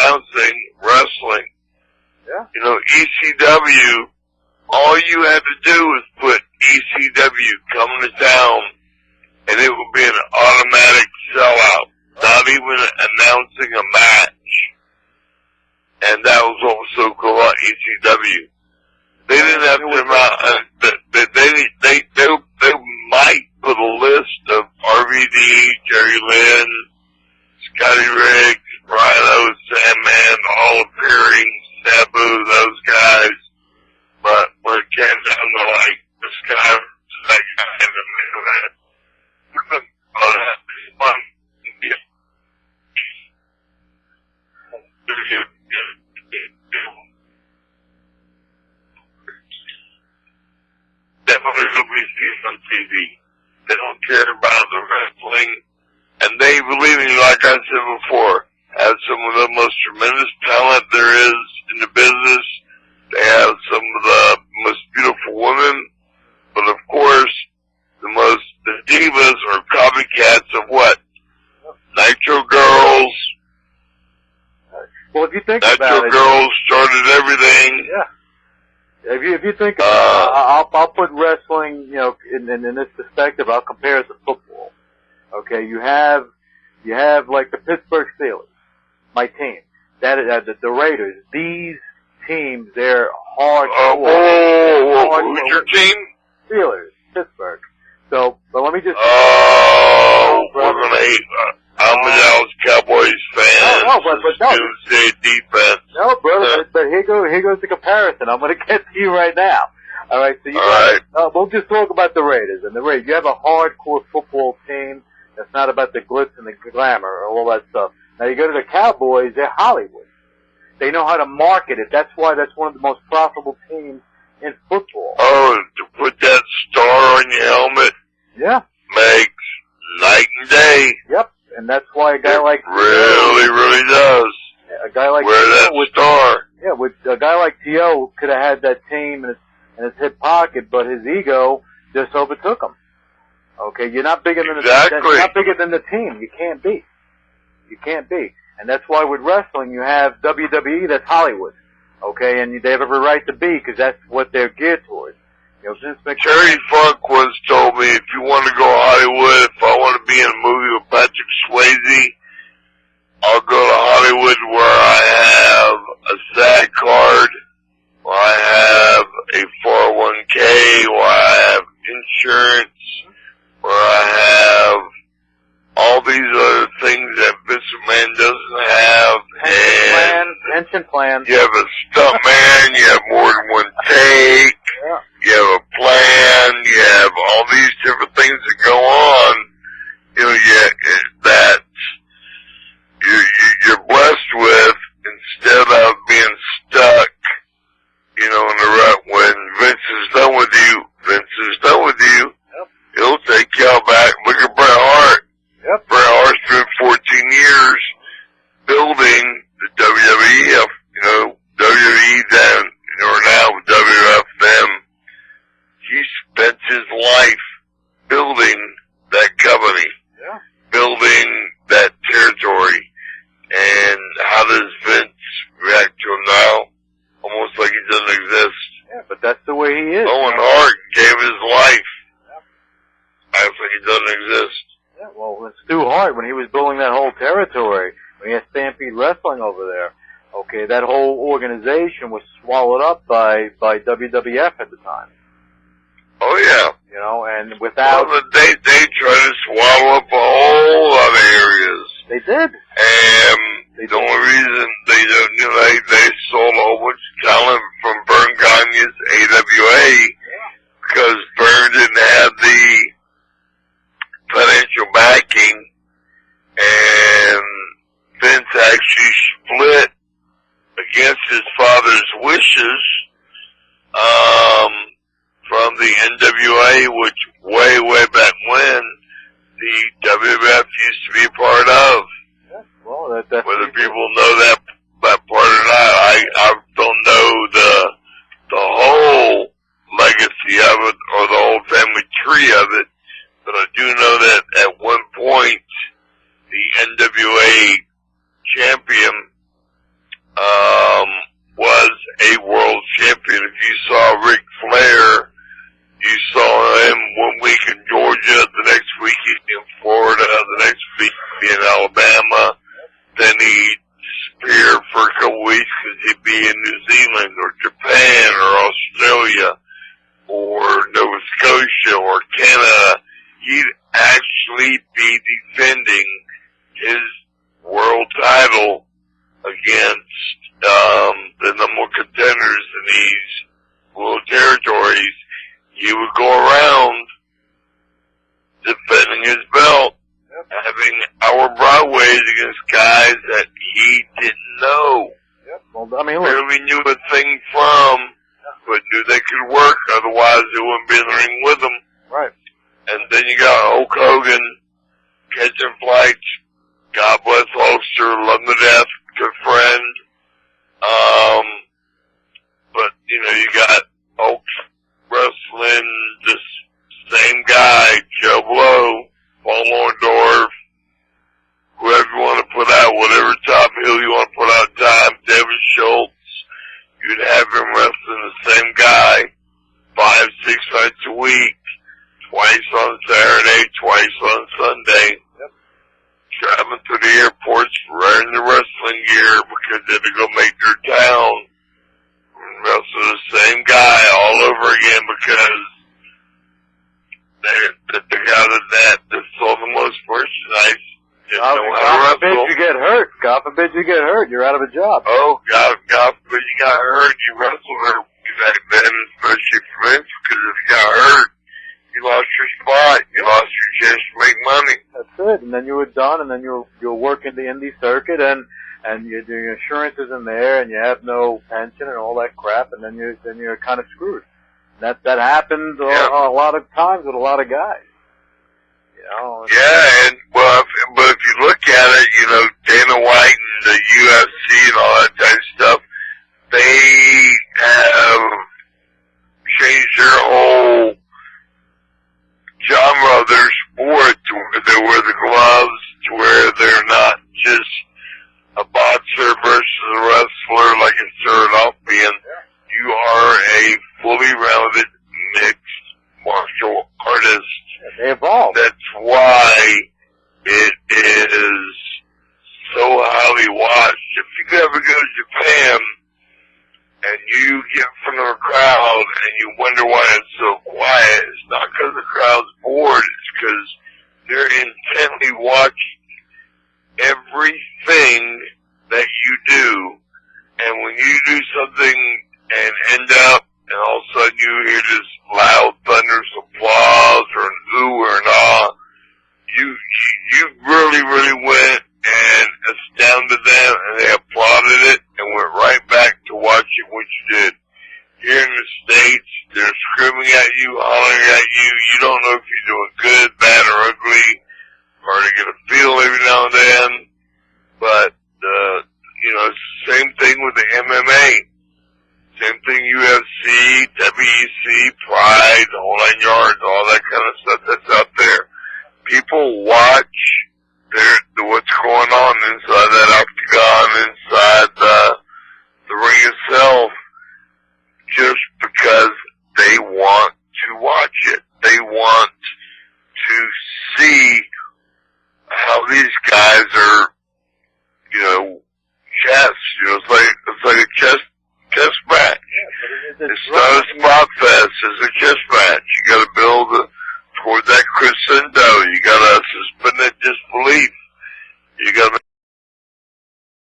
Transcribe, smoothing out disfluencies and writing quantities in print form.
announcing wrestling. Yeah. You know, ECW, all you had to do was put ECW coming to town, and it would be an automatic sellout, not even announcing a match. And that was what was so cool about ECW. They didn't have to they might put a list of RVD, Jerry Lynn, Scotty Riggs, Rhino, Sandman, all appearing, Sabu, those guys. But when it came down to like this guy, that guy in the middle of that, definitely will be seen on TV. They don't care about the wrestling, and they, believe me, like I said before, have some of the most tremendous talent there is in the business. They have some of the most beautiful women, but of course, the divas are copycats of what? Nitro Girls. Well, if you think Nitro about it, Girls started everything. Yeah. If you think about it, I'll put wrestling, you know, in this perspective. I'll compare it to football. Okay, you have like the Pittsburgh Steelers, my team. That is the Raiders. These teams, they're hardcore. Who's your team? Steelers, Pittsburgh. So, but let me just. We're gonna hate. I'm a Dallas Cowboys fan. No, but no. Doomsday defense. No, brother, but here goes the comparison. I'm going to get to you right now. All right, so we'll just talk about the Raiders. And the Raiders, you have a hardcore football team that's not about the glitz and the glamour or all that stuff. Now you go to the Cowboys, they're Hollywood. They know how to market it. That's why that's one of the most profitable teams in football. Oh, to put that star on your helmet. Yeah. Makes night and day. Yep. And that's why a guy like really does. A guy like wear that star. Yeah, with a guy like T.O. could have had that team in his hip pocket, but his ego just overtook him. Okay, you're not bigger than the team. You can't be. You can't be. And that's why with wrestling you have WWE, that's Hollywood. Okay, and they have every right to be because that's what they're geared towards. You know, Terry Funk once told me, if you want to go Hollywood, if I want to be in a movie with Patrick Swayze, I'll go to Hollywood where I have a SAG card, where I have a 401k, where I have insurance, where I have all these other things that Vince McMahon doesn't have. Pension plan. You have a stunt man, you have more than one take. Yeah. You have a plan, you have all these different things that go on, you know, that you're blessed with, instead of being stuck, you know, in the rut. When Vince is done with you, Yep. He'll take you out back. Look at Bret Hart. Yep. Bret Hart's been 14 years building the WWF, you know, WWE then, or now WWF then. He spent his life building that company, building that territory. And how does Vince react to him now? Almost like he doesn't exist. Yeah, but that's the way he is. Owen Hart gave his life. Acts like he doesn't exist. Yeah, well, it's Stu Hart when he was building that whole territory, when he had Stampede Wrestling over there. Okay, that whole organization was swallowed up by WWF at the time. Oh yeah. You know, and without they tried to swallow up a whole lot of areas. They did. And the only reason they sold a whole bunch of talent from Vern Gagne's AWA because Vern didn't have the financial backing, and Vince actually split against his father's wishes from the NWA, which way back when the WWF used to be a part of. Yeah, well, that's whether people know that part or not, I don't know the whole legacy of it or the whole family tree of it, but I do know that at one point the NWA champion weeks because he'd be in New Zealand or Japan or Australia or Nova Scotia or Canada. He'd actually be defending his world title against the number one contenders in these little territories. He would go around defending his belt, having hour Broadways against guys that he didn't know. Yep. Well, I mean, barely knew a thing from, but knew they could work. Otherwise, they wouldn't be in the ring with them. Right. And then you got Hulk Hogan catching flights. God bless Hulkster, love him to death, good friend. But you know, you got Hulk wrestling this same guy, Joe Blow, Paul Orndorff, whoever you want to put out, whatever top heel you want to put out time, David Schultz, you'd have him wrestling the same guy 5-6 nights a week, twice on Saturday, twice on Sunday. Yep. Traveling to the airports, wearing the wrestling gear because they had to go make their town. And wrestle the same guy all over again because the guy that sold the most merchandise didn't know how to wrestle. God forbid you get hurt. God forbid you get hurt. You're out of a job. Oh, God forbid you got hurt. You wrestled hurt back then, especially for Vince, because if you got hurt, you lost your spot. You lost your chance to make money. That's it. And then you were done, and then you'll work in the indie circuit, and your insurance isn't there, and you have no pension and all that crap, and then you're kind of screwed. And that happens a lot of times with a lot of guys. You know. Yeah, but if you look at it, you know, Dana White and the UFC and all that type of stuff, they have changed their whole genre of their sport to where they wear the gloves, to where they're not just a boxer versus a wrestler like it started off being. You are a fully rounded mixed martial artist. They evolve. That's why it is so highly watched. If you ever go to Japan and you get in front of a crowd and you wonder why it's so quiet, it's not because the crowd's bored, it's because they're intently watching everything that you do. And when you do something and end up and all of a sudden you hear this loud thunderous applause or an ooh or an ah, you really, really went and astounded them, and they applauded it and went right back to watching what you did. Here in the States, they're screaming at you, hollering at you. You don't know if you're doing good, bad, or ugly. Hard to get a feel every now and then. But, you know, it's the same thing with the MMA. Same thing UFC, WEC, Pride, the whole 9 yards, all that